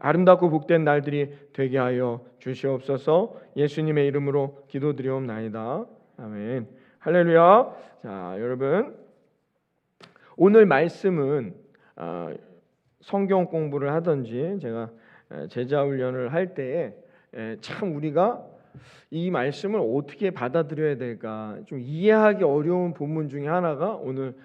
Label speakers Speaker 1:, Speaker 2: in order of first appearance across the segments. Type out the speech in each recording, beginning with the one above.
Speaker 1: 아름답고 복된 날들이 되게 하여 주시옵소서. 예수님의 이름으로 기도드리옵나이다. 아멘. 할렐루야. 자, 여러분, 오늘 말씀은 성경 공부를 하든지 제가 제자 훈련을 할 때에 참 우리가 이 말씀을 어떻게 받아들여야 될까 좀 이해하기 어려운 본문 중에 하나가 오늘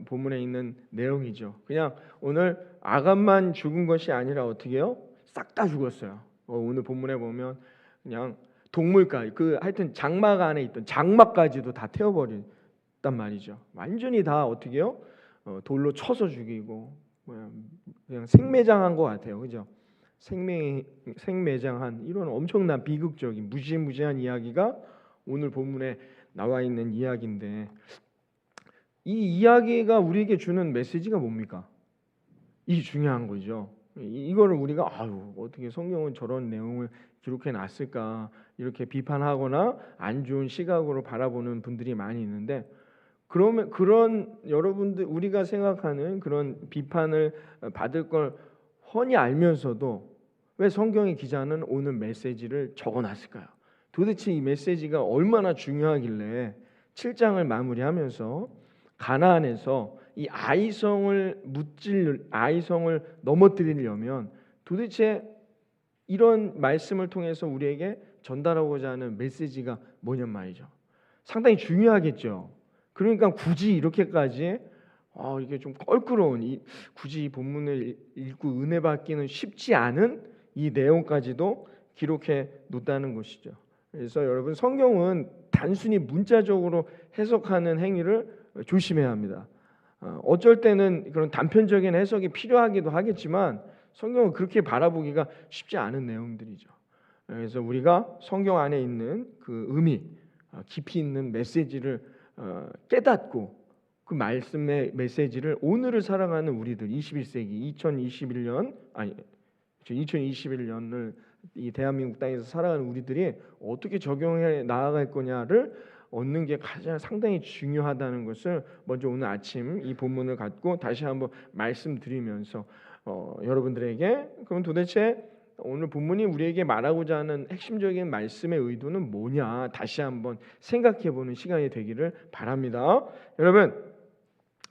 Speaker 1: 본문에 있는 내용이죠. 그냥 오늘 아간만 죽은 것이 아니라 어떻게요? 싹 다 죽었어요. 오늘 본문에 보면 그냥 동물까지 하여튼 장막 안에 있던 장막까지도 다 태워버렸단 말이죠. 완전히 다 어떻게요? 돌로 쳐서 죽이고 그냥 생매장한 것 같아요. 그죠? 생매장한 이런 엄청난 비극적인 무시무시한 이야기가 오늘 본문에 나와 있는 이야기인데, 이 이야기가 우리에게 주는 메시지가 뭡니까? 이게 중요한 거죠. 이거를 우리가 어떻게 성경은 저런 내용을 기록해 놨을까 이렇게 비판하거나 안 좋은 시각으로 바라보는 분들이 많이 있는데, 그러면 그런 여러분들 우리가 생각하는 그런 비판을 받을 걸 훤히 알면서도 왜 성경의 기자는 오늘 메시지를 적어놨을까요? 도대체 이 메시지가 얼마나 중요하길래 7장을 마무리하면서 가나안에서 이 아이성을 넘어뜨리려면 도대체 이런 말씀을 통해서 우리에게 전달하고자 하는 메시지가 뭐냔 말이죠. 상당히 중요하겠죠. 그러니까 굳이 이렇게까지 이게 좀 껄끄러운 굳이 이 본문을 읽고 은혜 받기는 쉽지 않은 이 내용까지도 기록해 놓다는 것이죠. 그래서 여러분, 성경은 단순히 문자적으로 해석하는 행위를 조심해야 합니다. 어쩔 때는 그런 단편적인 해석이 필요하기도 하겠지만 성경은 그렇게 바라보기가 쉽지 않은 내용들이죠. 그래서 우리가 성경 안에 있는 그 의미, 깊이 있는 메시지를 깨닫고 그 말씀의 메시지를 오늘을 살아가는 우리들 21세기 2021년을 이 대한민국 땅에서 살아가는 우리들이 어떻게 적용해 나아갈 거냐를 얻는 게 가장 상당히 중요하다는 것을 먼저 오늘 아침 이 본문을 갖고 다시 한번 말씀드리면서 여러분들에게 그럼 도대체 오늘 본문이 우리에게 말하고자 하는 핵심적인 말씀의 의도는 뭐냐 다시 한번 생각해보는 시간이 되기를 바랍니다. 여러분,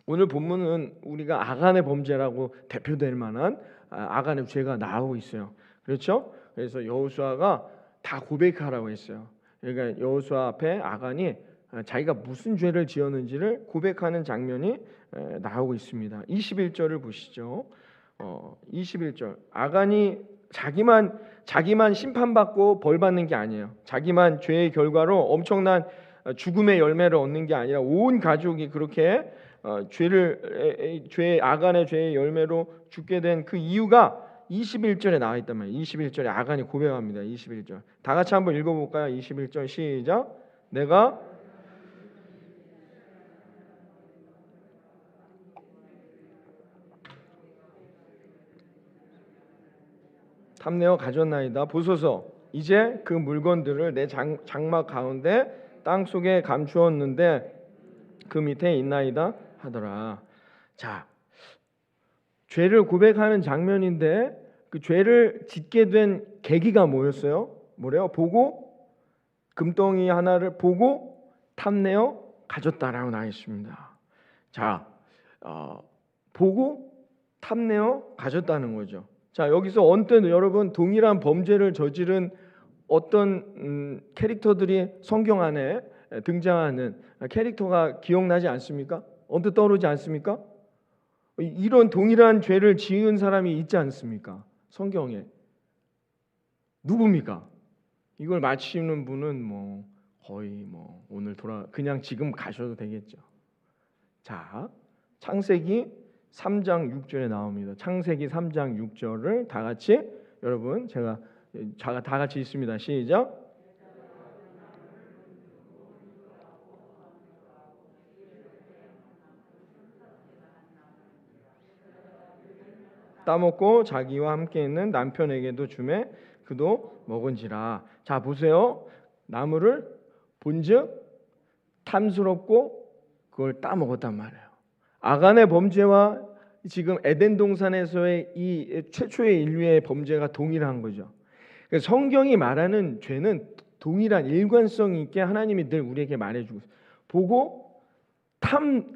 Speaker 1: 오늘 본문은 우리가 아간의 범죄라고 대표될 만한 아간의 죄가 나오고 있어요. 그렇죠? 그래서 여호수아가 다 고백하라고 했어요. 그러니까 여호수아 앞에 아간이 자기가 무슨 죄를 지었는지를 고백하는 장면이 나오고 있습니다. 21절을 보시죠. 21절. 아간이 자기만 심판받고 벌받는 게 아니에요. 자기만 죄의 결과로 엄청난 죽음의 열매를 얻는 게 아니라 온 가족이 그렇게 아간의 죄의 열매로 죽게 된 그 이유가 21절에 나와 있단 말이에요. 21절에 아간이 고백합니다. 21절. 다 같이 한번 읽어볼까요? 21절 시작. 내가 탐내어 가졌나이다. 보소서, 이제 그 물건들을 내 장막 가운데 땅 속에 감추었는데 그 밑에 있나이다 하더라. 자, 죄를 고백하는 장면인데 그 죄를 짓게 된 계기가 뭐였어요? 뭐래요? 보고 금덩이 하나를 보고 탐내어 가졌다라고 나와 있습니다. 자, 보고 탐내어 가졌다는 거죠. 자, 여기서 언뜻 여러분 동일한 범죄를 저지른 어떤 캐릭터들이 성경 안에 등장하는 캐릭터가 기억나지 않습니까? 언뜻 떠오르지 않습니까? 이런 동일한 죄를 지은 사람이 있지 않습니까? 성경에 누굽니까? 이걸 맞히는 분은 거의 오늘 그냥 지금 가셔도 되겠죠. 자, 창세기 3장 6절에 나옵니다. 창세기 3장 6절을 다 같이 여러분 제가 다 같이 있습니다. 시작. 따먹고 자기와 함께 있는 남편에게도 주매 그도 먹은지라. 자, 보세요. 나무를 본즉 탐스럽고 그걸 따먹었단 말이에요. 아간의 범죄와 지금 에덴 동산에서의 이 최초의 인류의 범죄가 동일한 거죠. 성경이 말하는 죄는 동일한 일관성 있게 하나님이 늘 우리에게 말해주고 있어요. 보고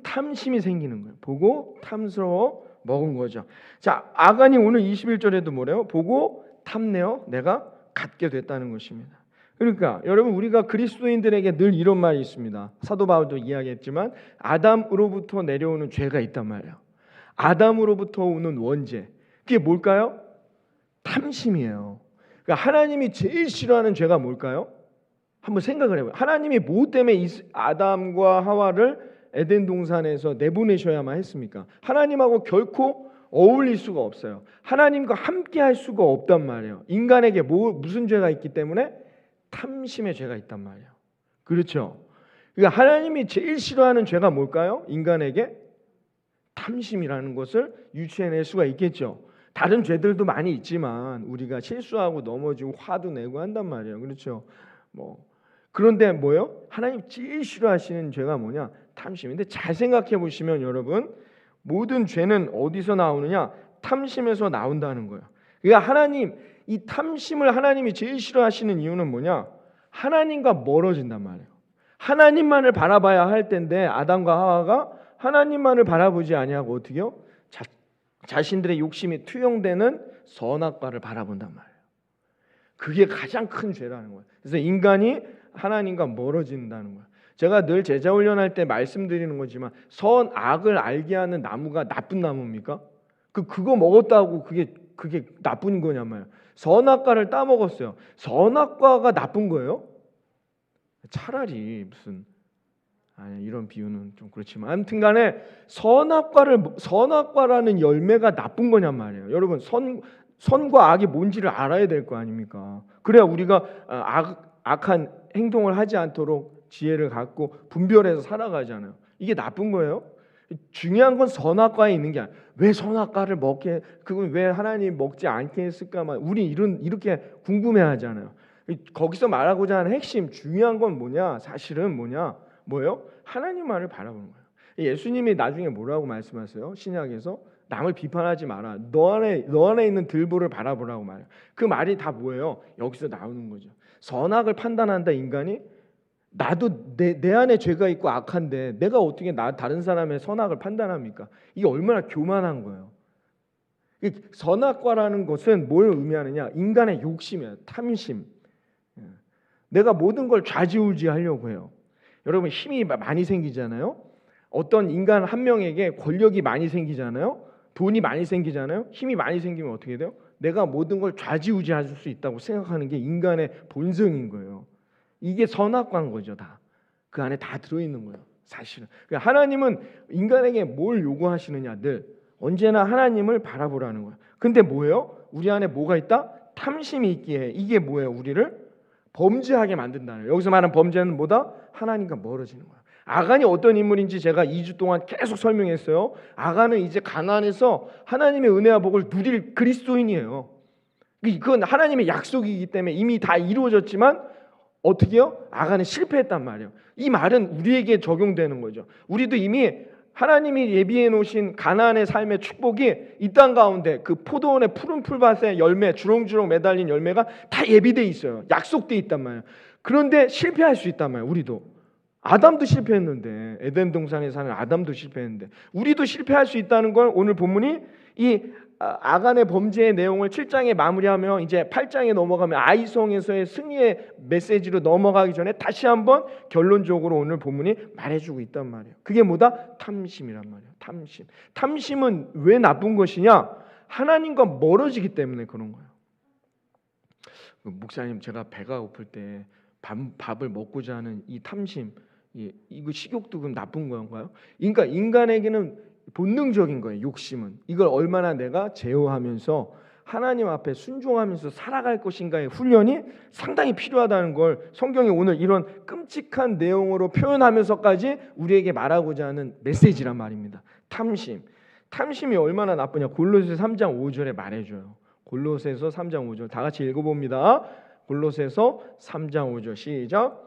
Speaker 1: 탐심이 생기는 거예요. 보고 탐스러워 먹은 거죠. 자, 아간이 오늘 21절에도 뭐래요? 보고 탐내어 내가 갖게 됐다는 것입니다. 그러니까 여러분, 우리가 그리스도인들에게 늘 이런 말이 있습니다. 사도 바울도 이야기했지만 아담으로부터 내려오는 죄가 있단 말이에요. 아담으로부터 오는 원죄, 그게 뭘까요? 탐심이에요. 그러니까 하나님이 제일 싫어하는 죄가 뭘까요? 한번 생각을 해봐요. 하나님이 뭐 때문에 아담과 하와를 에덴 동산에서 내보내셔야만 했습니까? 하나님하고 결코 어울릴 수가 없어요. 하나님과 함께 할 수가 없단 말이에요. 인간에게 무슨 죄가 있기 때문에? 탐심의 죄가 있단 말이에요. 그렇죠? 그러니까 하나님이 제일 싫어하는 죄가 뭘까요? 인간에게 탐심이라는 것을 유추해낼 수가 있겠죠. 다른 죄들도 많이 있지만 우리가 실수하고 넘어지고 화도 내고 한단 말이에요. 그렇죠? 그런데 뭐요? 하나님 제일 싫어하시는 죄가 뭐냐? 탐심인데 잘 생각해 보시면 여러분, 모든 죄는 어디서 나오느냐? 탐심에서 나온다는 거예요. 그러니까 하나님, 이 탐심을 하나님이 제일 싫어하시는 이유는 뭐냐? 하나님과 멀어진단 말이에요. 하나님만을 바라봐야 할 텐데 아담과 하와가 하나님만을 바라보지 아니하고 어떻게요? 자신들의 욕심이 투영되는 선악과를 바라본단 말이에요. 그게 가장 큰 죄라는 거예요. 그래서 인간이 하나님과 멀어진다는 거예요. 제가 늘 제자 훈련할 때 말씀드리는 거지만 선악을 알게 하는 나무가 나쁜 나무입니까? 그거 먹었다고 그게 나쁜 거냔 말이에요. 선악과를 따먹었어요. 선악과가 나쁜 거예요? 차라리 무슨 이런 비유는 좀 그렇지만 아무튼간에 선악과라는 열매가 나쁜 거냔 말이에요. 여러분, 선과 악이 뭔지를 알아야 될 거 아닙니까? 그래야 우리가 악한 행동을 하지 않도록 지혜를 갖고 분별해서 살아가잖아요. 이게 나쁜 거예요? 중요한 건 선악과에 있는 게 아니에요. 왜 선악과를 먹게, 그건 왜 하나님 먹지 않게 했을까만 우리 이렇게 궁금해하잖아요. 거기서 말하고자 하는 핵심, 중요한 건 뭐냐? 사실은 뭐예요? 하나님만을 바라보는 거예요. 예수님이 나중에 뭐라고 말씀하세요? 신약에서 남을 비판하지 마라. 너 안에 있는 들보를 바라보라고 말해요. 그 말이 다 뭐예요? 여기서 나오는 거죠. 선악을 판단한다 인간이. 나도 내 안에 죄가 있고 악한데 내가 어떻게 다른 사람의 선악을 판단합니까? 이게 얼마나 교만한 거예요. 선악과라는 것은 뭘 의미하느냐? 인간의 욕심이에요. 탐심. 내가 모든 걸 좌지우지하려고 해요. 여러분, 힘이 많이 생기잖아요. 어떤 인간 한 명에게 권력이 많이 생기잖아요. 돈이 많이 생기잖아요. 힘이 많이 생기면 어떻게 돼요? 내가 모든 걸 좌지우지할 수 있다고 생각하는 게 인간의 본성인 거예요. 이게 선악과인 거죠. 다 그 안에 다 들어있는 거예요. 사실은. 그러니까 하나님은 인간에게 뭘 요구하시느냐? 늘 언제나 하나님을 바라보라는 거예요. 근데 뭐예요? 우리 안에 뭐가 있다? 탐심이 있기에. 이게 뭐예요? 우리를 범죄하게 만든다는 거예요. 여기서 말하는 범죄는 뭐다? 하나님과 멀어지는 거예요. 아간이 어떤 인물인지 제가 2주 동안 계속 설명했어요. 아간은 이제 가나안에서 하나님의 은혜와 복을 누릴 그리스도인이에요. 그건 하나님의 약속이기 때문에 이미 다 이루어졌지만 어떻게요? 아간은 실패했단 말이에요. 이 말은 우리에게 적용되는 거죠. 우리도 이미 하나님이 예비해 놓으신 가나안의 삶의 축복이 이 땅 가운데 그 포도원의 푸른 풀밭의 열매, 주렁주렁 매달린 열매가 다 예비돼 있어요. 약속돼 있단 말이에요. 그런데 실패할 수 있단 말이에요. 우리도. 아담도 실패했는데, 에덴 동산에 사는 아담도 실패했는데 우리도 실패할 수 있다는 걸 오늘 본문이 이 아간의 범죄의 내용을 7장에 마무리하며 이제 8장에 넘어가면 아이성에서의 승리의 메시지로 넘어가기 전에 다시 한번 결론적으로 오늘 본문이 말해주고 있단 말이에요. 그게 뭐다? 탐심이란 말이에요. 탐심은 왜 나쁜 것이냐? 하나님과 멀어지기 때문에 그런 거예요. 목사님, 제가 배가 고플 때 밥을 먹고자 하는 이 탐심, 이거 식욕도 그럼 나쁜 건가요? 그러니까 인간에게는 본능적인 거예요. 욕심은. 이걸 얼마나 내가 제어하면서 하나님 앞에 순종하면서 살아갈 것인가의 훈련이 상당히 필요하다는 걸 성경이 오늘 이런 끔찍한 내용으로 표현하면서까지 우리에게 말하고자 하는 메시지란 말입니다. 탐심이 얼마나 나쁘냐? 골로새서 3장 5절에 말해줘요. 골로새서 3장 5절 다 같이 읽어봅니다. 골로새서 3장 5절 시작.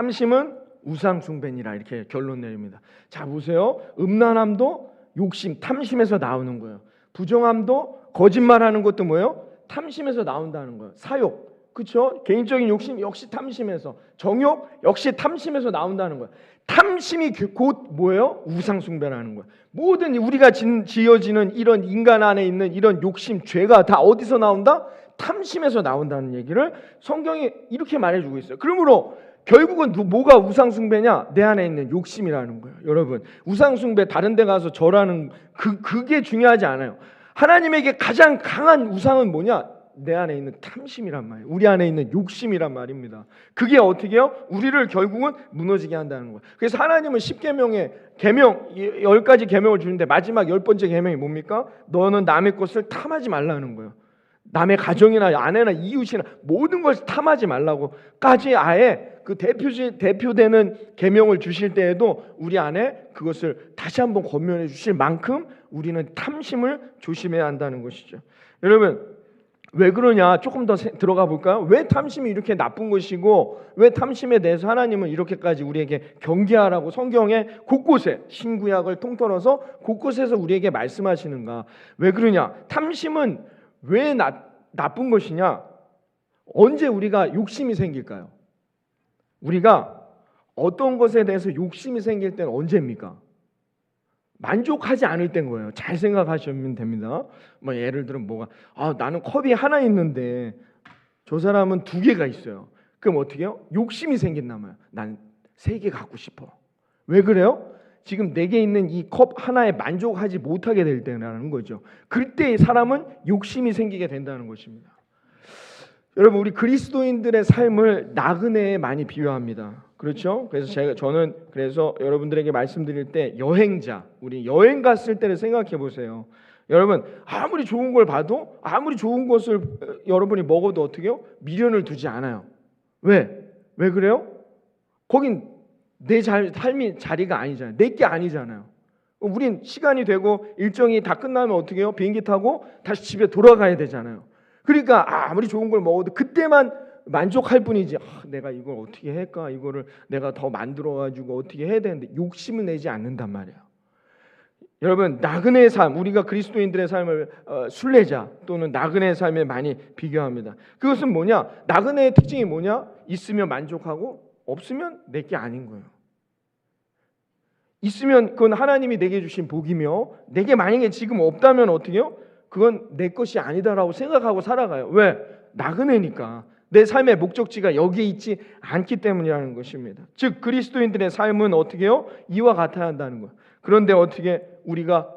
Speaker 1: 탐심은 우상 숭배니라 이렇게 결론 내립니다. 자 보세요. 음란함도 욕심, 탐심에서 나오는 거예요. 부정함도 거짓말하는 것도 뭐예요? 탐심에서 나온다는 거예요. 사욕, 그렇죠? 개인적인 욕심 역시 탐심에서, 정욕 역시 탐심에서 나온다는 거예요. 탐심이 곧 뭐예요? 우상 숭배라는 거예요. 모든 우리가 지어지는 이런 인간 안에 있는 이런 욕심, 죄가 다 어디서 나온다? 탐심에서 나온다는 얘기를 성경이 이렇게 말해주고 있어요. 그러므로 결국은 뭐가 우상 숭배냐? 내 안에 있는 욕심이라는 거예요. 여러분, 우상 숭배 다른 데 가서 절하는 그게 중요하지 않아요. 하나님에게 가장 강한 우상은 뭐냐? 내 안에 있는 탐심이란 말이에요. 우리 안에 있는 욕심이란 말입니다. 그게 어떻게 해요? 우리를 결국은 무너지게 한다는 거예요. 그래서 하나님은 10계명에 계명 10가지 계명을 주는데 마지막 10번째 계명이 뭡니까? 너는 남의 것을 탐하지 말라는 거예요. 남의 가정이나 아내나 이웃이나 모든 것을 탐하지 말라고까지 아예 그 대표되는 계명을 주실 때에도 우리 안에 그것을 다시 한번 권면해 주실 만큼 우리는 탐심을 조심해야 한다는 것이죠. 여러분, 왜 그러냐? 조금 더 들어가 볼까요? 왜 탐심이 이렇게 나쁜 것이고 왜 탐심에 대해서 하나님은 이렇게까지 우리에게 경계하라고 성경에 곳곳에 신구약을 통틀어서 곳곳에서 우리에게 말씀하시는가? 왜 그러냐? 탐심은 왜 나쁜 것이냐? 언제 우리가 욕심이 생길까요? 우리가 어떤 것에 대해서 욕심이 생길 때는 언제입니까? 만족하지 않을 때인 거예요. 잘 생각하시면 됩니다. 뭐 예를 들면 나는 컵이 하나 있는데 저 사람은 2개가 있어요. 그럼 어떻게 해요? 욕심이 생긴단 말이에요. 난 3개 갖고 싶어. 왜 그래요? 지금 4개 있는 이 컵 하나에 만족하지 못하게 될 때라는 거죠. 그때 사람은 욕심이 생기게 된다는 것입니다. 여러분, 우리 그리스도인들의 삶을 나그네에 많이 비유합니다. 그렇죠? 그래서 저는 여러분들에게 말씀드릴 때 우리 여행 갔을 때를 생각해 보세요. 여러분, 아무리 좋은 걸 봐도 아무리 좋은 것을 여러분이 먹어도 어떻게 해요? 미련을 두지 않아요. 왜 그래요? 거긴 내 삶의 자리가 아니잖아요. 내 게 아니잖아요. 우린 시간이 되고 일정이 다 끝나면 어떻게 해요? 비행기 타고 다시 집에 돌아가야 되잖아요. 그러니까 아무리 좋은 걸 먹어도 그때만 만족할 뿐이지 내가 이걸 어떻게 할까? 이거를 내가 더 만들어가지고 어떻게 해야 되는데 욕심을 내지 않는단 말이에요. 여러분, 나그네의 삶, 우리가 그리스도인들의 삶을 순례자 또는 나그네의 삶에 많이 비교합니다. 그것은 뭐냐? 나그네의 특징이 뭐냐? 있으면 만족하고 없으면 내 게 아닌 거예요. 있으면 그건 하나님이 내게 주신 복이며 내게 만약에 지금 없다면 어떻게 해요? 그건 내 것이 아니다라고 생각하고 살아가요. 왜? 나그네니까. 내 삶의 목적지가 여기에 있지 않기 때문이라는 것입니다. 즉 그리스도인들의 삶은 어떻게 해요? 이와 같아야 한다는 거예요. 그런데 어떻게 우리가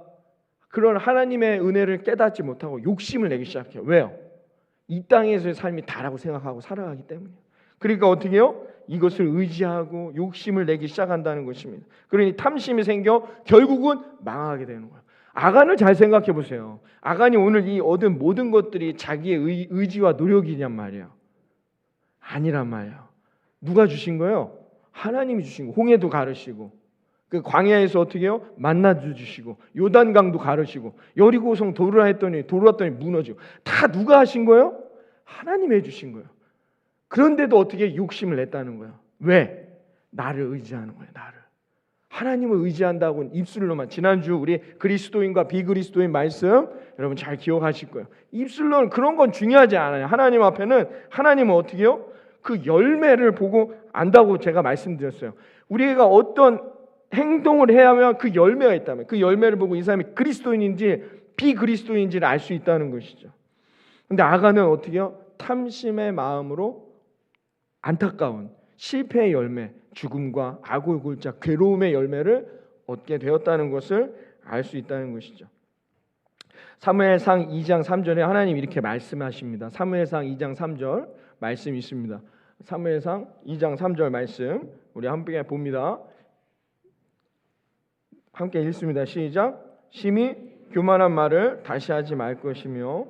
Speaker 1: 그런 하나님의 은혜를 깨닫지 못하고 욕심을 내기 시작해요. 왜요? 이 땅에서의 삶이 다라고 생각하고 살아가기 때문이에요. 그러니까 어떻게 해요? 이것을 의지하고 욕심을 내기 시작한다는 것입니다. 그러니 탐심이 생겨 결국은 망하게 되는 거예요. 아간을 잘 생각해 보세요. 아간이 오늘 이 얻은 모든 것들이 자기의 의지와 노력이냔 말이에요. 아니란 말이에요. 누가 주신 거예요? 하나님이 주신 거. 홍해도 가르시고 그 광야에서 어떻게 해요? 만나도 주시고 요단강도 가르시고 여리고성 돌았더니 무너지고 다 누가 하신 거예요? 하나님이 해주신 거예요. 그런데도 어떻게 욕심을 냈다는 거예요? 왜? 나를 의지하는 거예요. 나를. 하나님을 의지한다고 입술로만. 지난주 우리 그리스도인과 비그리스도인 말씀 여러분 잘 기억하실 거예요. 입술로는 그런 건 중요하지 않아요. 하나님 앞에는 하나님은 어떻게 해요? 그 열매를 보고 안다고 제가 말씀드렸어요. 우리가 어떤 행동을 해야 하면 그 열매가 있다면 그 열매를 보고 이 사람이 그리스도인인지 비그리스도인지를 알 수 있다는 것이죠. 근데 아간은 어떻게 해요? 탐심의 마음으로 안타까운 실패의 열매, 죽음과 악을 굴자 괴로움의 열매를 얻게 되었다는 것을 알 수 있다는 것이죠. 사무엘상 2장 3절에 하나님 이렇게 말씀하십니다. 사무엘상 2장 3절 말씀이 있습니다. 사무엘상 2장 3절 말씀 우리 함께 봅니다. 함께 읽습니다. 시작. 심히 교만한 말을 다시 하지 말 것이며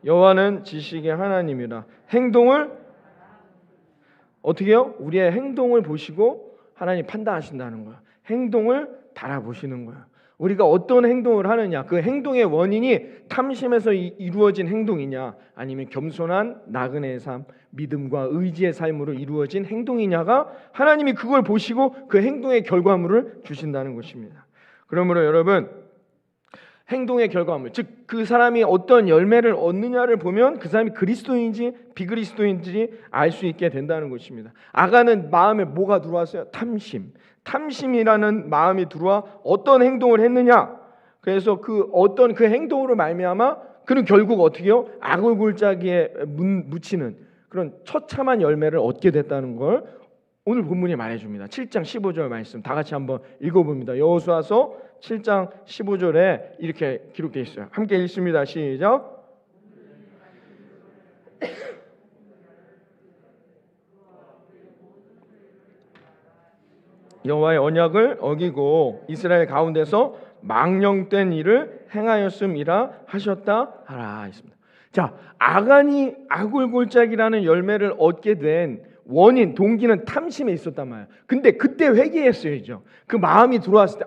Speaker 1: 여호와는 지식의 하나님이라. 행동을 어떻게 해요? 우리의 행동을 보시고 하나님 판단하신다는 거예요. 행동을 달아보시는 거예요. 우리가 어떤 행동을 하느냐, 그 행동의 원인이 탐심에서 이루어진 행동이냐, 아니면 겸손한 나그네의 삶, 믿음과 의지의 삶으로 이루어진 행동이냐가 하나님이 그걸 보시고 그 행동의 결과물을 주신다는 것입니다. 그러므로 여러분, 행동의 결과물, 즉 그 사람이 어떤 열매를 얻느냐를 보면 그 사람이 그리스도인지 비그리스도인지 알 수 있게 된다는 것입니다. 아간은 마음에 뭐가 들어왔어요? 탐심이라는 마음이 들어와 어떤 행동을 했느냐? 그래서 그 어떤 그 행동으로 말미암아 그는 결국 어떻게 해요? 악을 골짜기에 묻히는 그런 처참한 열매를 얻게 됐다는 걸 오늘 본문이 말해줍니다. 7장 15절 말씀 다 같이 한번 읽어봅니다. 여호수아서 7장 15절에 이렇게 기록되어 있어요. 함께 읽습니다. 시작. 여호와의 언약을 어기고 이스라엘 가운데서 망령된 일을 행하였음이라 하셨다 하라 했습니다. 자, 아간이 아굴골짜기라는 열매를 얻게 된 원인, 동기는 탐심에 있었단 말이에요. 근데 그때 회개했어야죠. 그 마음이 들어왔을 때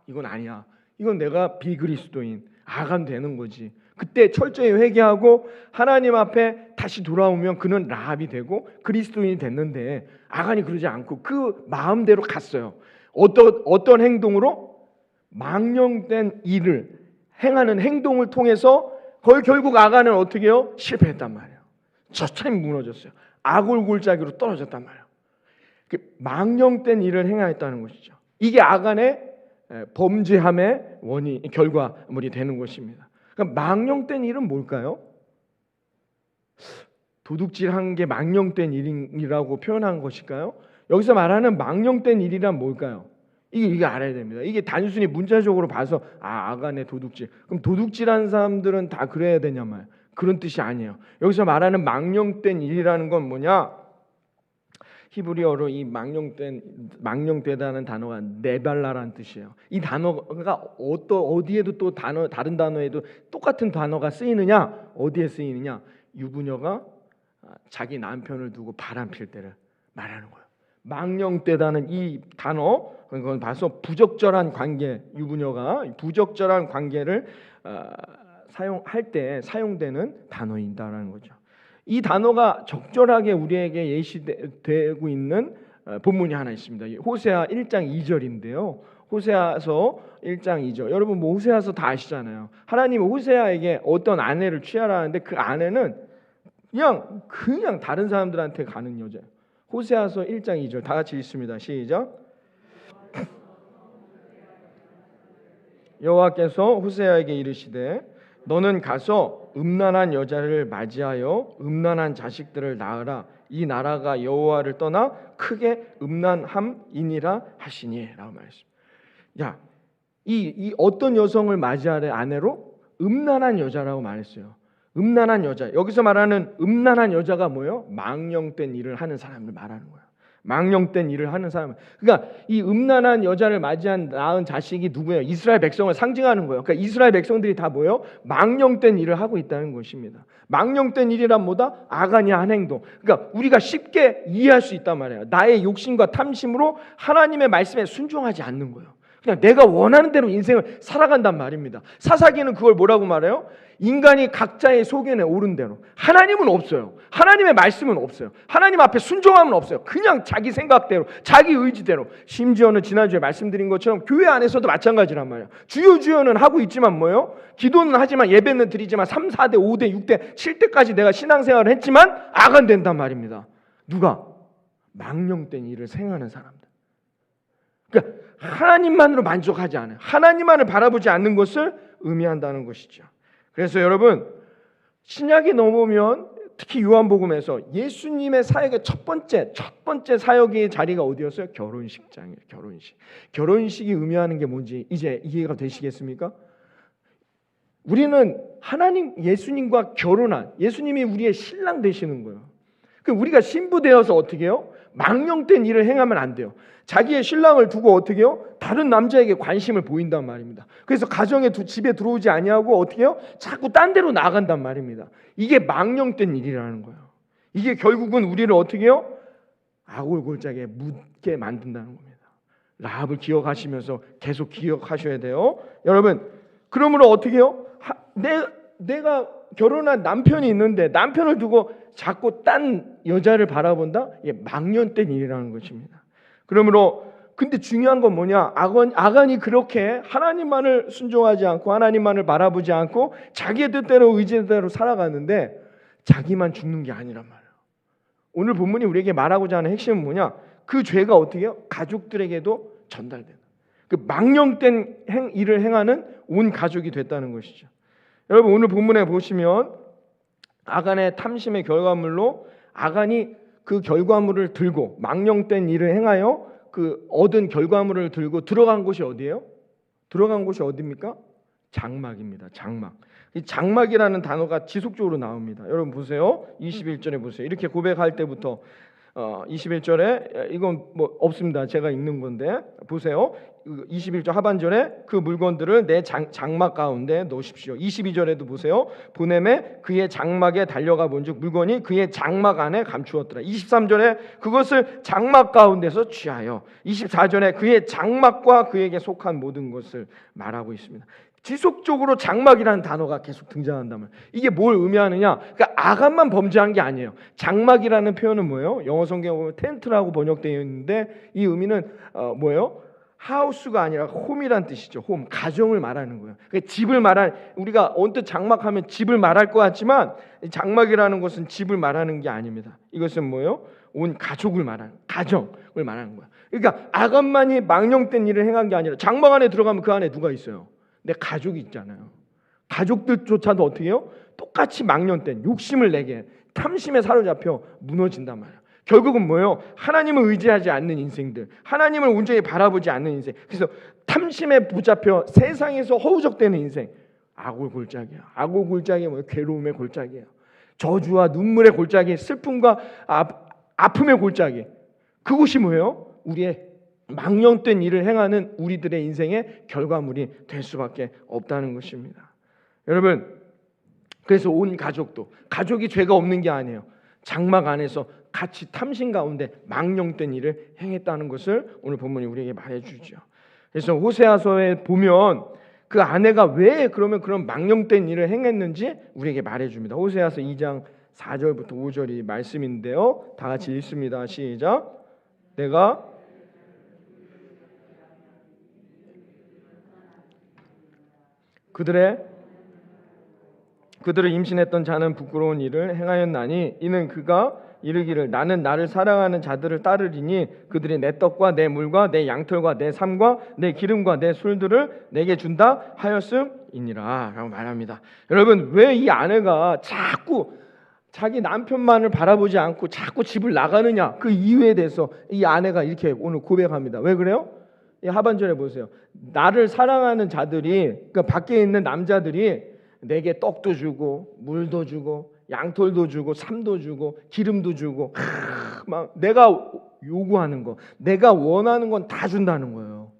Speaker 1: 이건 아니야. 이건 내가 비그리스도인 아간 되는 거지. 그때 철저히 회개하고 하나님 앞에 다시 돌아오면 그는 라합이 되고 그리스도인이 됐는데 아간이 그러지 않고 그 마음대로 갔어요. 어떤 행동으로? 망령된 일을 행하는 행동을 통해서 거의 결국 아간은 어떻게 해요? 실패했단 말이에요. 처참히 무너졌어요. 아굴골짜기로 떨어졌단 말이에요. 망령된 일을 행하였다는 것이죠. 이게 아간의 범죄함의 원인, 결과물이 되는 것입니다. 그러니까 망령된 일은 뭘까요? 도둑질한 게 망령된 일이라고 표현한 것일까요? 여기서 말하는 망령된 일이란 뭘까요? 이게 알아야 됩니다. 이게 단순히 문자적으로 봐서 아간의 도둑질. 그럼 도둑질한 사람들은 다 그래야 되냐 말. 그런 뜻이 아니에요. 여기서 말하는 망령된 일이라는 건 뭐냐? 히브리어로 이 망령되다는 단어가 네발라라는 뜻이에요. 이 단어가 어디에도 또 다른 단어에도 똑같은 단어가 쓰이느냐? 어디에 쓰이느냐? 유부녀가 자기 남편을 두고 바람필 때를 말하는 거예요. 망령되다는 이 단어, 그건 봐서 부적절한 관계, 유부녀가 부적절한 관계를 사용할 때 사용되는 단어인다라는 거죠. 이 단어가 적절하게 우리에게 예시되고 있는 본문이 하나 있습니다. 호세아 1장 2절인데요. 호세아서 1장 2절. 여러분 뭐 호세아서 다 아시잖아요. 하나님은 호세아에게 어떤 아내를 취하라는데 그 아내는 그냥 다른 사람들한테 가는 여자예요. 호세아서 1장 2절 다 같이 읽습니다. 시작. 여호와께서 호세아에게 이르시되 너는 가서 음란한 여자를 맞이하여 음란한 자식들을 낳으라. 이 나라가 여호와를 떠나 크게 음란함이니라 하시니라고 말했습니다. 이 어떤 여성을 맞이하래 아내로? 음란한 여자라고 말했어요. 음란한 여자. 여기서 말하는 음란한 여자가 뭐예요? 망령된 일을 하는 사람을 말하는 거예요. 망령된 일을 하는 사람. 그러니까 이 음란한 여자를 맞이한 낳은 자식이 누구예요? 이스라엘 백성을 상징하는 거예요. 그러니까 이스라엘 백성들이 다 뭐예요? 망령된 일을 하고 있다는 것입니다. 망령된 일이란 뭐다? 아간이 한 행동. 그러니까 우리가 쉽게 이해할 수 있단 말이에요. 나의 욕심과 탐심으로 하나님의 말씀에 순종하지 않는 거예요. 그냥 내가 원하는 대로 인생을 살아간단 말입니다. 사사기는 그걸 뭐라고 말해요? 인간이 각자의 소견에 오른 대로. 하나님은 없어요. 하나님의 말씀은 없어요. 하나님 앞에 순종함은 없어요. 그냥 자기 생각대로, 자기 의지대로. 심지어는 지난주에 말씀드린 것처럼 교회 안에서도 마찬가지란 말이에요. 주여주여는 하고 있지만 뭐예요? 기도는 하지만 예배는 드리지만 3, 4대, 5대, 6대, 7대까지 내가 신앙생활을 했지만 아간된단 말입니다. 누가? 망령된 일을 생각하는 사람들. 그러니까 하나님만으로 만족하지 않아요. 하나님만을 바라보지 않는 것을 의미한다는 것이죠. 그래서 여러분 신약에 넘어오면 특히 요한복음에서 예수님의 사역의 첫 번째 사역의 자리가 어디였어요? 결혼식장이에요. 결혼식이 의미하는 게 뭔지 이제 이해가 되시겠습니까? 우리는 하나님 예수님과 결혼한 예수님이 우리의 신랑 되시는 거예요. 우리가 신부되어서 어떻게 해요? 망령된 일을 행하면 안 돼요. 자기의 신랑을 두고 어떻게 해요? 다른 남자에게 관심을 보인단 말입니다. 그래서 가정에 집에 들어오지 아니하고 어떻게 해요? 자꾸 딴 데로 나간단 말입니다. 이게 망령된 일이라는 거예요. 이게 결국은 우리를 어떻게 해요? 아골골짜기에 묻게 만든다는 겁니다. 라합을 기억하시면서 계속 기억하셔야 돼요. 여러분, 그러므로 어떻게 해요? 내가 결혼한 남편이 있는데 남편을 두고 자꾸 딴 여자를 바라본다? 이게 망령된 일이라는 것입니다. 그러므로 근데 중요한 건 뭐냐? 아간이 그렇게 하나님만을 순종하지 않고 하나님만을 바라보지 않고 자기의 뜻대로 의지대로 살아가는데 자기만 죽는 게 아니란 말이에요. 오늘 본문이 우리에게 말하고자 하는 핵심은 뭐냐? 그 죄가 어떻게 해요? 가족들에게도 전달된다. 그 망령된 일을 행하는 온 가족이 됐다는 것이죠. 여러분, 오늘 본문에 보시면 아간의 탐심의 결과물로 아간이 그 결과물을 들고 망령된 일을 행하여 그 얻은 결과물을 들고 들어간 곳이 어디예요? 들어간 곳이 어디입니까? 장막입니다. 장막. 이 장막이라는 단어가 지속적으로 나옵니다. 여러분 보세요. 21절에 보세요. 이렇게 고백할 때부터 21절에 이건 뭐 없습니다. 제가 읽는 건데 보세요. 21절 하반절에 그 물건들을 내 장막 가운데 놓으십시오. 22절에도 보세요. 보냄에 그의 장막에 달려가 본즉 물건이 그의 장막 안에 감추었더라. 23절에 그것을 장막 가운데서 취하여 24절에 그의 장막과 그에게 속한 모든 것을 말하고 있습니다. 지속적으로 장막이라는 단어가 계속 등장한다면 이게 뭘 의미하느냐? 그러니까 아간만 범죄한 게 아니에요. 장막이라는 표현은 뭐예요? 영어 성경에 보면 텐트라고 번역되어 있는데 이 의미는 뭐예요? 하우스가 아니라 홈이란 뜻이죠. 홈, 가정을 말하는 거예요. 그러니까 집을 말할, 우리가 언뜻 장막하면 집을 말할 것 같지만 장막이라는 것은 집을 말하는 게 아닙니다. 이것은 뭐예요? 온 가족을 말하는, 가정을 말하는 거예요. 그러니까 아간만이 망령된 일을 행한 게 아니라 장막 안에 들어가면 그 안에 누가 있어요? 내 가족이 있잖아요. 가족들조차도 어떻게 해요? 똑같이 망령된 욕심을 내게 탐심에 사로잡혀 무너진단 말이에요. 결국은 뭐예요? 하나님을 의지하지 않는 인생들, 하나님을 온전히 바라보지 않는 인생. 그래서 탐심에 붙잡혀 세상에서 허우적대는 인생. 악을 골짜기야. 악을 골짜기 뭐예요? 괴로움의 골짜기예요. 저주와 눈물의 골짜기, 슬픔과 아픔의 골짜기. 그곳이 뭐예요? 우리의 망령된 일을 행하는 우리들의 인생의 결과물이 될 수밖에 없다는 것입니다. 여러분, 그래서 온 가족도, 가족이 죄가 없는 게 아니에요. 장막 안에서 같이 탐심 가운데 망령된 일을 행했다는 것을 오늘 본문이 우리에게 말해주죠. 그래서 호세아서에 보면 그 아내가 왜 그러면 그런 망령된 일을 행했는지 우리에게 말해줍니다. 호세아서 2장 4절부터 5절이 말씀인데요. 다 같이 읽습니다. 시작. 내가 그들을 임신했던 자는 부끄러운 일을 행하였나니 이는 그가 이르기를 나는 나를 사랑하는 자들을 따르리니 그들이 내 떡과 내 물과 내 양털과 내 삶과 내 기름과 내 술들을 내게 준다 하였음이니라 라고 말합니다. 여러분, 왜 이 아내가 자꾸 자기 남편만을 바라보지 않고 자꾸 집을 나가느냐, 그 이유에 대해서 이 아내가 이렇게 오늘 고백합니다. 왜 그래요? 이 하반절에 보세요. 나를 사랑하는 자들이, 그러니까 밖에 있는 남자들이 내게 떡도 주고 물도 주고 양털도 주고 삶도 주고 기름도 주고 막 내가 요구하는 거, 내가 원하는 건 다 준다는 거예요.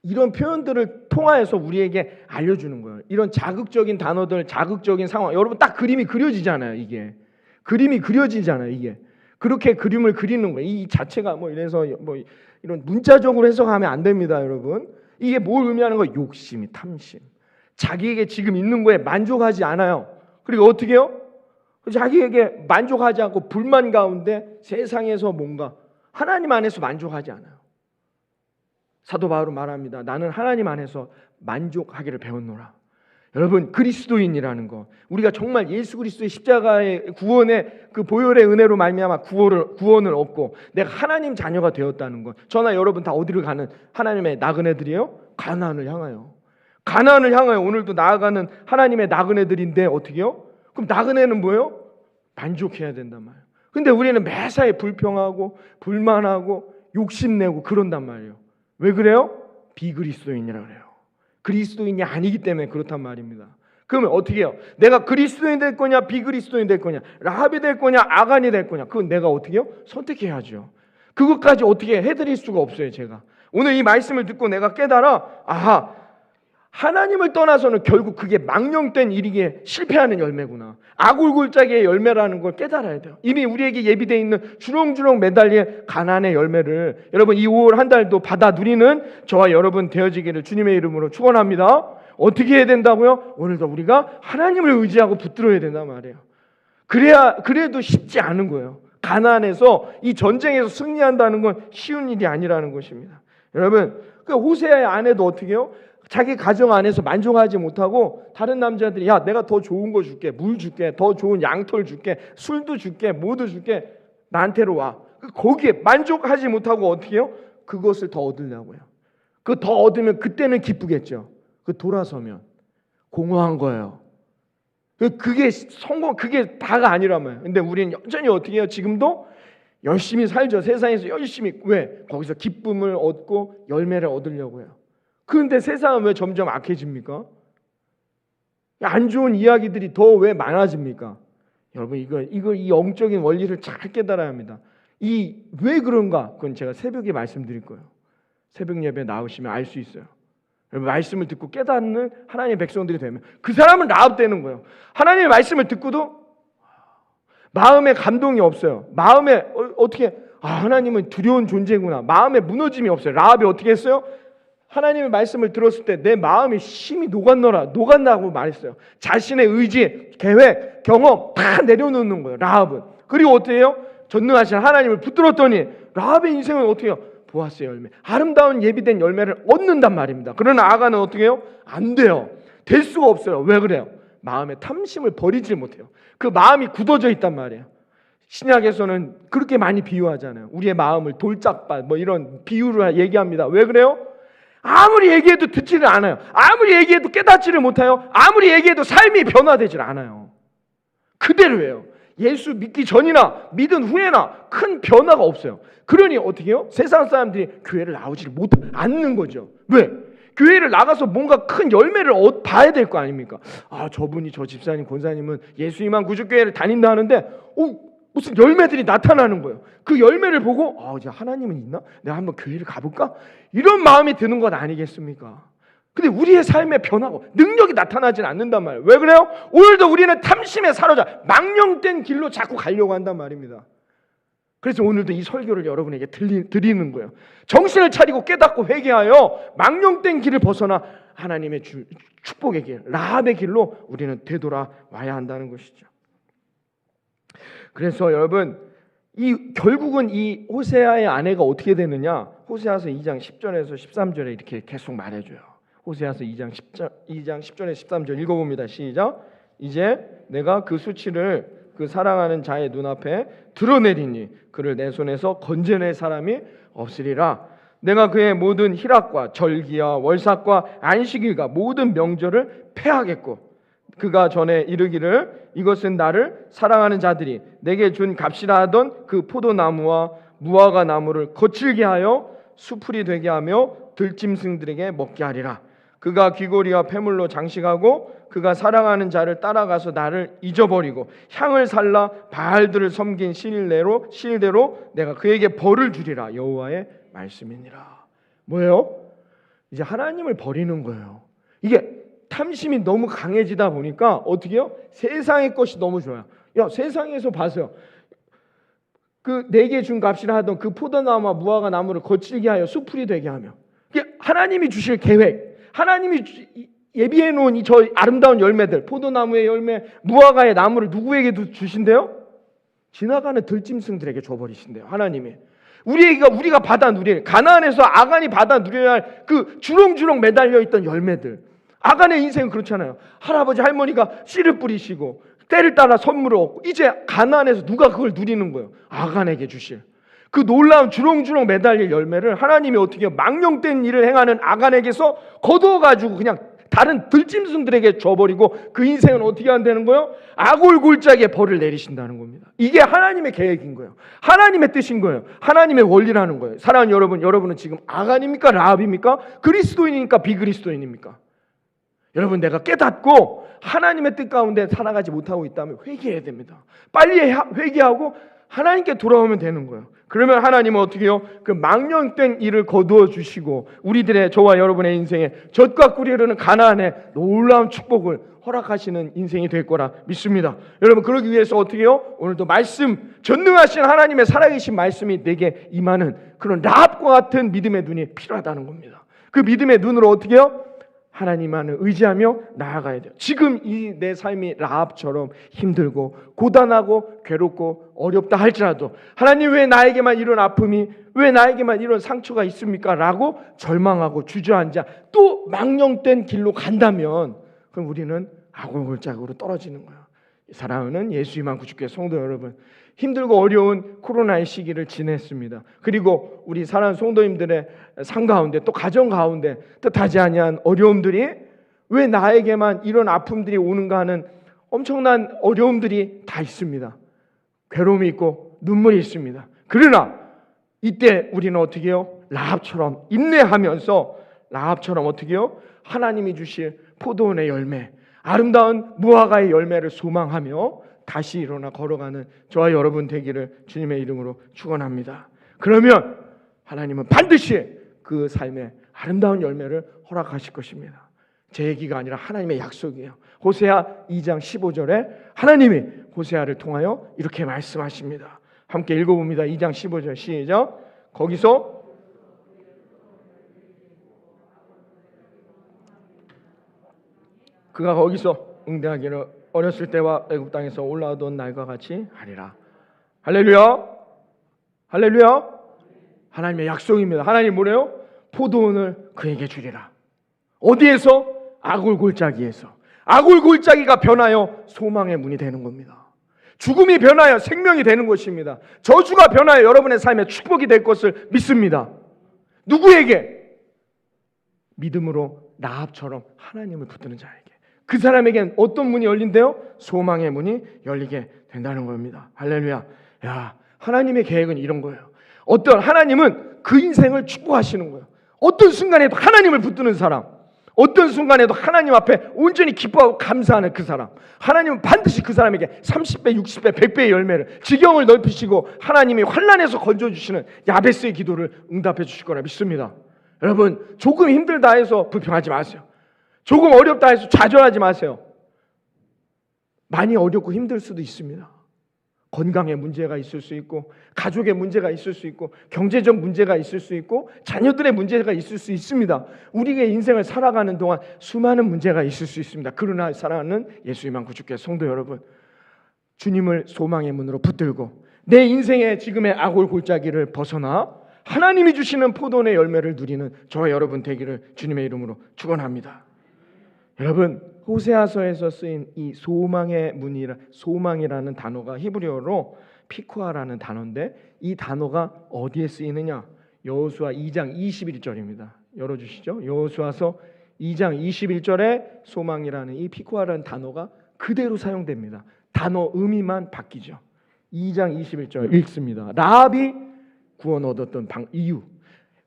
Speaker 1: 이런 표현들을 통하여서 우리에게 알려주는 거예요. 이런 자극적인 단어들, 자극적인 상황. 여러분 딱 그림이 그려지잖아요. 이게 그림이 그려지잖아요. 이게 그렇게 그림을 그리는 거예요. 이 자체가 뭐 이래서 뭐 이런 문자적으로 해석하면 안 됩니다, 여러분. 이게 뭘 의미하는 거예요? 욕심이, 탐심. 자기에게 지금 있는 거에 만족하지 않아요. 그리고 어떻게 해요? 자기에게 만족하지 않고 불만 가운데 세상에서 뭔가 하나님 안에서 만족하지 않아요. 사도 바울은 말합니다. 나는 하나님 안에서 만족하기를 배웠노라. 여러분, 그리스도인이라는 거, 우리가 정말 예수 그리스도의 십자가의 구원의 그 보혈의 은혜로 말미암아 구원을 얻고 내가 하나님 자녀가 되었다는 것. 저나 여러분 다 어디를 가는 하나님의 나그네들이에요? 가나안을 향하여. 가나안을 향하여 오늘도 나아가는 하나님의 나그네들인데 어떻게 해요? 그럼 나그네는 뭐예요? 만족해야 된단 말이에요. 근데 우리는 매사에 불평하고 불만하고 욕심내고 그런단 말이에요. 왜 그래요? 비그리스도인이라 그래요. 그리스도인이 아니기 때문에 그렇단 말입니다. 그러면 어떻게 해요? 내가 그리스도인 될 거냐 비그리스도인 될 거냐, 라합이 될 거냐 아간이 될 거냐, 그건 내가 어떻게 해요? 선택해야죠. 그것까지 어떻게 해드릴 수가 없어요. 제가 오늘 이 말씀을 듣고 내가 깨달아, 아하, 하나님을 떠나서는 결국 그게 망령된 일이기에 실패하는 열매구나. 악울골짜기의 열매라는 걸 깨달아야 돼요. 이미 우리에게 예비되어 있는 주렁주렁 매달릴 가난의 열매를 여러분 이 5월 한 달도 받아 누리는 저와 여러분 되어지기를 주님의 이름으로 축원합니다. 어떻게 해야 된다고요? 오늘도 우리가 하나님을 의지하고 붙들어야 된단 말이에요. 그래도 쉽지 않은 거예요. 가난해서 이 전쟁에서 승리한다는 건 쉬운 일이 아니라는 것입니다. 여러분, 그 호세아의 아내도 어떻게 해요? 자기 가정 안에서 만족하지 못하고 다른 남자들이 야 내가 더 좋은 거 줄게, 물 줄게, 더 좋은 양털 줄게, 술도 줄게, 뭐도 줄게, 나한테로 와. 거기에 만족하지 못하고 어떻게 해요? 그것을 더 얻으려고요. 그 더 얻으면 그때는 기쁘겠죠. 그 돌아서면 공허한 거예요. 그게 성공, 그게 다가 아니란 말이에요. 근데 우리는 여전히 어떻게 해요? 지금도 열심히 살죠. 세상에서 열심히. 왜? 거기서 기쁨을 얻고 열매를 얻으려고 해요. 그런데 세상은 왜 점점 악해집니까? 안 좋은 이야기들이 더 왜 많아집니까? 여러분 이 영적인 원리를 잘 깨달아야 합니다. 왜 그런가? 그건 제가 새벽에 말씀드릴 거예요. 새벽 예배 나오시면 알 수 있어요. 여러분 말씀을 듣고 깨닫는 하나님의 백성들이 되면 그 사람은 라합되는 거예요. 하나님의 말씀을 듣고도 마음에 감동이 없어요. 마음에 어떻게 하나님은 두려운 존재구나. 마음에 무너짐이 없어요. 라합이 어떻게 했어요? 하나님의 말씀을 들었을 때 내 마음이 심히 녹았다고 말했어요. 자신의 의지, 계획, 경험 다 내려놓는 거예요. 라합은. 그리고 어떻게 해요? 전능하신 하나님을 붙들었더니 라합의 인생은 어떻게 해요? 보아스의 열매, 아름다운 예비된 열매를 얻는단 말입니다. 그러나 아간은 어떻게 해요? 안 돼요. 될 수가 없어요. 왜 그래요? 마음의 탐심을 버리질 못해요. 그 마음이 굳어져 있단 말이에요. 신약에서는 그렇게 많이 비유하잖아요. 우리의 마음을 돌짝밭 이런 비유를 얘기합니다. 왜 그래요? 아무리 얘기해도 듣지를 않아요. 아무리 얘기해도 깨닫지를 못해요. 아무리 얘기해도 삶이 변화되질 않아요. 그대로예요. 예수 믿기 전이나 믿은 후에나 큰 변화가 없어요. 그러니 어떻게 해요? 세상 사람들이 교회를 나오지 않는 거죠. 왜? 교회를 나가서 뭔가 큰 열매를 봐야 될 거 아닙니까? 저분이, 저 집사님, 권사님은 예수님만 구주교회를 다닌다 하는데 무슨 열매들이 나타나는 거예요. 그 열매를 보고 이제 하나님은 있나? 내가 한번 교회를 가볼까? 이런 마음이 드는 것 아니겠습니까? 근데 우리의 삶의 변화고 능력이 나타나질 않는단 말이에요. 왜 그래요? 오늘도 우리는 탐심에 사로잡혀 망령된 길로 자꾸 가려고 한단 말입니다. 그래서 오늘도 이 설교를 여러분에게 드리는 거예요. 정신을 차리고 깨닫고 회개하여 망령된 길을 벗어나 하나님의 축복의 길, 라합의 길로 우리는 되돌아와야 한다는 것이죠. 그래서 여러분 결국은 이 호세아의 아내가 어떻게 되느냐? 호세아서 2장 10절에서 13절에 이렇게 계속 말해줘요. 호세아서 2장 10절에 13절 읽어봅니다. 시작. 이제 내가 그 수치를 그 사랑하는 자의 눈앞에 드러내리니 그를 내 손에서 건져낼 사람이 없으리라. 내가 그의 모든 희락과 절기와 월삭과 안식일과 모든 명절을 폐하겠고 그가 전에 이르기를 이것은 나를 사랑하는 자들이 내게 준 값이라 하던 그 포도나무와 무화과 나무를 거칠게 하여 수풀이 되게 하며 들짐승들에게 먹게 하리라. 그가 귀고리와 폐물로 장식하고 그가 사랑하는 자를 따라가서 나를 잊어버리고 향을 살라 바알들을 섬긴 시일대로 내가 그에게 벌을 주리라. 여호와의 말씀이니라. 뭐예요? 이제 하나님을 버리는 거예요. 이게 탐심이 너무 강해지다 보니까 어떻게 해요? 세상의 것이 너무 좋아요. 세상에서 봐서요. 그 내게 준 값이라 하던 그 포도나무와 무화과 나무를 거칠게 하여 수풀이 되게 하며 이게 하나님이 주실 계획, 하나님이 예비해 놓은 저 아름다운 열매들, 포도나무의 열매, 무화과의 나무를 누구에게 주신대요? 지나가는 들짐승들에게 줘버리신대요. 하나님이 우리가 받아 누릴, 가나안에서 아간이 받아 누려야 할 그 주렁주렁 매달려 있던 열매들. 아간의 인생은 그렇잖아요. 할아버지 할머니가 씨를 뿌리시고 때를 따라 선물을 얻고 이제 가나안에서 누가 그걸 누리는 거예요? 아간에게 주실 그 놀라운 주렁주렁 매달릴 열매를 하나님이 어떻게 망령된 일을 행하는 아간에게서 거두어가지고 그냥 다른 들짐승들에게 줘버리고 그 인생은 어떻게 한다는 거예요? 아골골짜기에 벌을 내리신다는 겁니다. 이게 하나님의 계획인 거예요. 하나님의 뜻인 거예요. 하나님의 원리라는 거예요. 사랑하는 여러분은 지금 아간입니까? 라합입니까? 그리스도인입니까? 비그리스도인입니까? 여러분, 내가 깨닫고 하나님의 뜻 가운데 살아가지 못하고 있다면 회개해야 됩니다. 빨리 회개하고 하나님께 돌아오면 되는 거예요. 그러면 하나님은 어떻게 해요? 그 망령된 일을 거두어 주시고 우리들의, 저와 여러분의 인생에 젖과 꿀이 흐르는 가나안의 놀라운 축복을 허락하시는 인생이 될 거라 믿습니다. 여러분, 그러기 위해서 어떻게 해요? 오늘도 말씀, 전능하신 하나님의 살아계신 말씀이 내게 임하는 그런 라합과 같은 믿음의 눈이 필요하다는 겁니다. 그 믿음의 눈으로 어떻게 해요? 하나님만을 의지하며 나아가야 돼요. 지금 이 내 삶이 라합처럼 힘들고 고단하고 괴롭고 어렵다 할지라도 하나님, 왜 나에게만 이런 아픔이, 왜 나에게만 이런 상처가 있습니까? 라고 절망하고 주저앉아 또 망령된 길로 간다면 그럼 우리는 아골골짝으로 떨어지는 거예요. 사랑하는 예수님만 구주교회 성도 여러분, 힘들고 어려운 코로나의 시기를 지냈습니다. 그리고 우리 사랑하는 성도님들의 삶 가운데, 또 가정 가운데 뜻하지 아니한 어려움들이, 왜 나에게만 이런 아픔들이 오는가 하는 엄청난 어려움들이 다 있습니다. 괴로움이 있고 눈물이 있습니다. 그러나 이때 우리는 어떻게 해요? 라합처럼 인내하면서, 라합처럼 어떻게 해요? 하나님이 주실 포도원의 열매, 아름다운 무화과의 열매를 소망하며 다시 일어나 걸어가는 저와 여러분 되기를 주님의 이름으로 축원합니다. 그러면 하나님은 반드시 그 삶에 아름다운 열매를 허락하실 것입니다. 제 얘기가 아니라 하나님의 약속이에요. 호세아 2장 15절에 하나님이 호세아를 통하여 이렇게 말씀하십니다. 함께 읽어봅니다. 2장 15절 시작. 거기서 그가 거기서 응대하기를 어렸을 때와 애굽 땅에서 올라오던 날과 같이 하리라. 할렐루야, 할렐루야. 하나님의 약속입니다. 하나님 뭐래요? 포도원을 그에게 주리라. 어디에서? 아골골짜기에서. 아골골짜기가 변하여 소망의 문이 되는 겁니다. 죽음이 변하여 생명이 되는 것입니다. 저주가 변하여 여러분의 삶에 축복이 될 것을 믿습니다. 누구에게? 믿음으로 라합처럼 하나님을 붙드는 자에게. 그 사람에겐 어떤 문이 열린대요? 소망의 문이 열리게 된다는 겁니다. 할렐루야. 야, 하나님의 계획은 이런 거예요. 하나님은 그 인생을 축복하시는 거예요. 어떤 순간에도 하나님을 붙드는 사람, 어떤 순간에도 하나님 앞에 온전히 기뻐하고 감사하는 그 사람, 하나님은 반드시 그 사람에게 30배, 60배, 100배의 열매를, 지경을 넓히시고 하나님이 환난에서 건져주시는 야베스의 기도를 응답해 주실 거라 믿습니다. 여러분, 조금 힘들다 해서 불평하지 마세요. 조금 어렵다 해서 좌절하지 마세요. 많이 어렵고 힘들 수도 있습니다. 건강에 문제가 있을 수 있고, 가족에 문제가 있을 수 있고, 경제적 문제가 있을 수 있고, 자녀들의 문제가 있을 수 있습니다. 우리의 인생을 살아가는 동안 수많은 문제가 있을 수 있습니다. 그러나 사랑하는 예수님만 구주교회 성도 여러분, 주님을 소망의 문으로 붙들고 내 인생의 지금의 아골골짜기를 벗어나 하나님이 주시는 포도원의 열매를 누리는 저와 여러분 되기를 주님의 이름으로 축원합니다. 여러분, 호세아서에서 쓰인 이 소망이라는 단어가 히브리어로 피쿠아라는 단어인데, 이 단어가 어디에 쓰이느냐? 여호수아 2장 21절입니다. 열어주시죠. 여호수아서 2장 21절에 소망이라는 이 피쿠아라는 단어가 그대로 사용됩니다. 단어 의미만 바뀌죠. 2장 21절 읽습니다. 라합이 구원 얻었던 이유,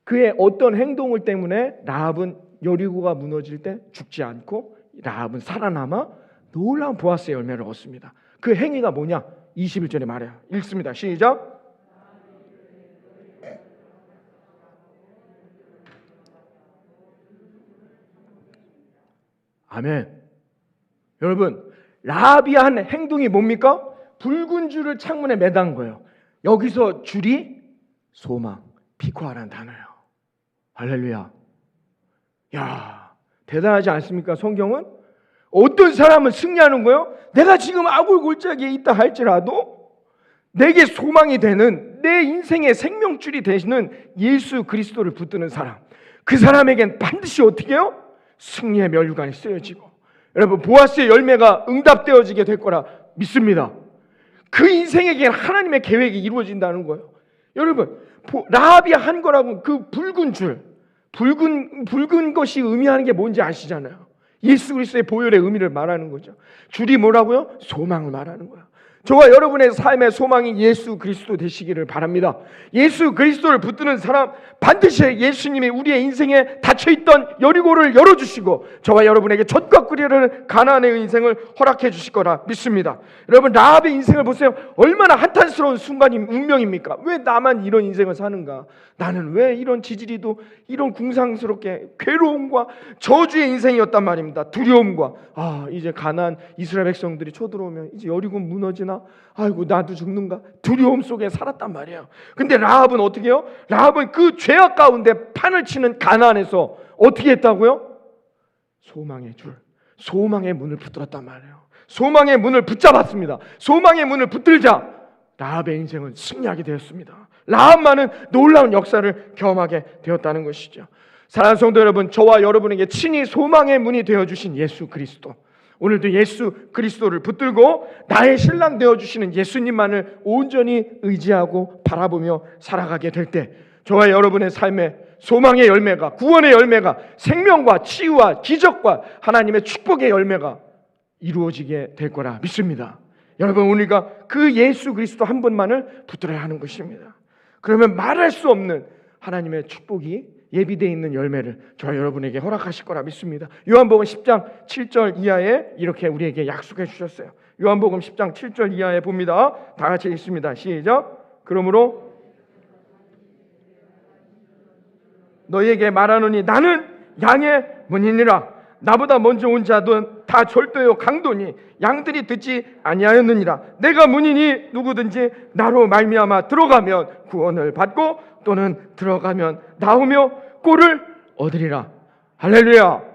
Speaker 1: 그의 어떤 행동을 때문에 라합은 여리고가 무너질 때 죽지 않고 라합은 살아남아 놀라운 보아스의 열매를 얻습니다. 그 행위가 뭐냐? 21절에 말해요. 읽습니다. 시작. 아멘. 여러분, 라합이 한 행동이 뭡니까? 붉은 줄을 창문에 매단 거예요. 여기서 줄이 소망, 피코아라는 단어예요. 할렐루야. 야, 대단하지 않습니까? 성경은 어떤 사람은 승리하는 거예요? 내가 지금 아골골짜기에 있다 할지라도 내게 소망이 되는, 내 인생의 생명줄이 되시는 예수 그리스도를 붙드는 사람, 그 사람에겐 반드시 어떻게 해요? 승리의 멸류관이 쓰여지고, 여러분, 보아스의 열매가 응답되어지게 될 거라 믿습니다. 그 인생에겐 하나님의 계획이 이루어진다는 거예요. 여러분, 라합이 한 거라고, 그 붉은 줄, 붉은 것이 의미하는 게 뭔지 아시잖아요. 예수 그리스도의 보혈의 의미를 말하는 거죠. 줄이 뭐라고요? 소망을 말하는 거예요. 저와 여러분의 삶의 소망이 예수 그리스도 되시기를 바랍니다. 예수 그리스도를 붙드는 사람, 반드시 예수님이 우리의 인생에 닫혀있던 여리고를 열어주시고 저와 여러분에게 젖과 꿀이라는 가나안의 인생을 허락해 주실 거라 믿습니다. 여러분, 라합의 인생을 보세요. 얼마나 한탄스러운 순간이 운명입니까? 왜 나만 이런 인생을 사는가? 나는 왜 이런 지지리도 이런 궁상스럽게 괴로움과 저주의 인생이었단 말입니다. 두려움과 이제 가나안 이스라엘 백성들이 쳐들어오면 이제 여리고 무너지나? 아이고, 나도 죽는가? 두려움 속에 살았단 말이에요. 근데 라합은 어떻게 해요? 라합은 그 죄악 가운데 판을 치는 가나안에서 어떻게 했다고요? 소망의 문을 붙들었단 말이에요. 소망의 문을 붙잡았습니다. 소망의 문을 붙들자 라합의 인생은 승리하게 되었습니다. 라합만은 놀라운 역사를 경험하게 되었다는 것이죠. 사랑하는 성도 여러분, 저와 여러분에게 친히 소망의 문이 되어주신 예수 그리스도, 오늘도 예수 그리스도를 붙들고 나의 신랑 되어주시는 예수님만을 온전히 의지하고 바라보며 살아가게 될 때 저와 여러분의 삶에 소망의 열매가, 구원의 열매가, 생명과 치유와 기적과 하나님의 축복의 열매가 이루어지게 될 거라 믿습니다. 여러분, 우리가 그 예수 그리스도 한 분만을 붙들어야 하는 것입니다. 그러면 말할 수 없는 하나님의 축복이 예비되어 있는 열매를 저와 여러분에게 허락하실 거라 믿습니다. 요한복음 10장 7절 이하에 이렇게 우리에게 약속해 주셨어요. 요한복음 10장 7절 이하에 봅니다. 다 같이 읽습니다. 시작. 그러므로 너희에게 말하노니 나는 양의 문이니라. 나보다 먼저 온 자도 다 절도요 강도니 양들이 듣지 아니하였느니라. 내가 문이니 누구든지 나로 말미암아 들어가면 구원을 받고 또는 들어가면 나오며 꼴을 얻으리라. 할렐루야.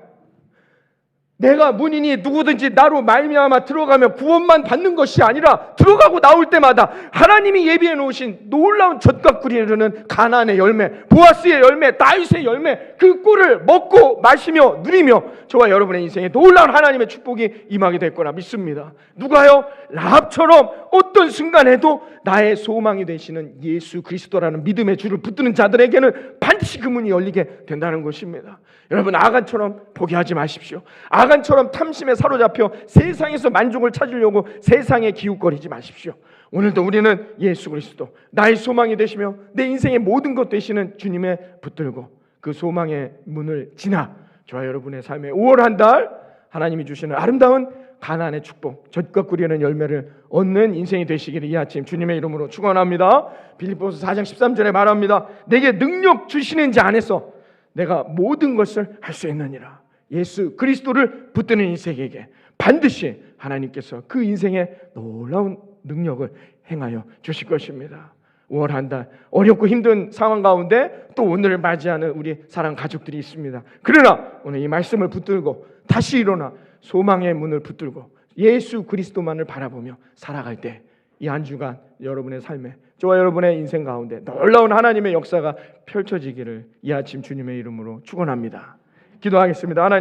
Speaker 1: 내가 문이니 누구든지 나로 말미암아 들어가면 구원만 받는 것이 아니라 들어가고 나올 때마다 하나님이 예비해 놓으신 놀라운 젖과 꿀이 흐르는 가나안의 열매, 보아스의 열매, 다윗의 열매, 그 꿀을 먹고 마시며 누리며 저와 여러분의 인생에 놀라운 하나님의 축복이 임하게 될 거라 믿습니다. 누가요? 라합처럼 어떤 순간에도 나의 소망이 되시는 예수 그리스도라는 믿음의 줄을 붙드는 자들에게는 반드시 그 문이 열리게 된다는 것입니다. 여러분, 아간처럼 포기하지 마십시오. 아간처럼 탐심에 사로잡혀 세상에서 만족을 찾으려고 세상에 기웃거리지 마십시오. 오늘도 우리는 예수 그리스도 나의 소망이 되시며 내 인생의 모든 것 되시는 주님의 붙들고 그 소망의 문을 지나 저와 여러분의 삶에 5월 한 달 하나님이 주시는 아름다운 가나안의 축복, 젖과 꿀이라는 열매를 얻는 인생이 되시기를 이 아침 주님의 이름으로 축원합니다. 빌립보서 4장 13절에 말합니다. 내게 능력 주시는 자 안에서 내가 모든 것을 할 수 있느니라. 예수 그리스도를 붙드는 인생에게 반드시 하나님께서 그 인생에 놀라운 능력을 행하여 주실 것입니다. 5월 한 달 어렵고 힘든 상황 가운데 또 오늘을 맞이하는 우리 사랑 가족들이 있습니다. 그러나 오늘 이 말씀을 붙들고 다시 일어나 소망의 문을 붙들고 예수 그리스도만을 바라보며 살아갈 때 이 한 주간 여러분의 삶에 저와 여러분의 인생 가운데 놀라운 하나님의 역사가 펼쳐지기를 이 아침 주님의 이름으로 축원합니다. 기도하겠습니다. 하나님.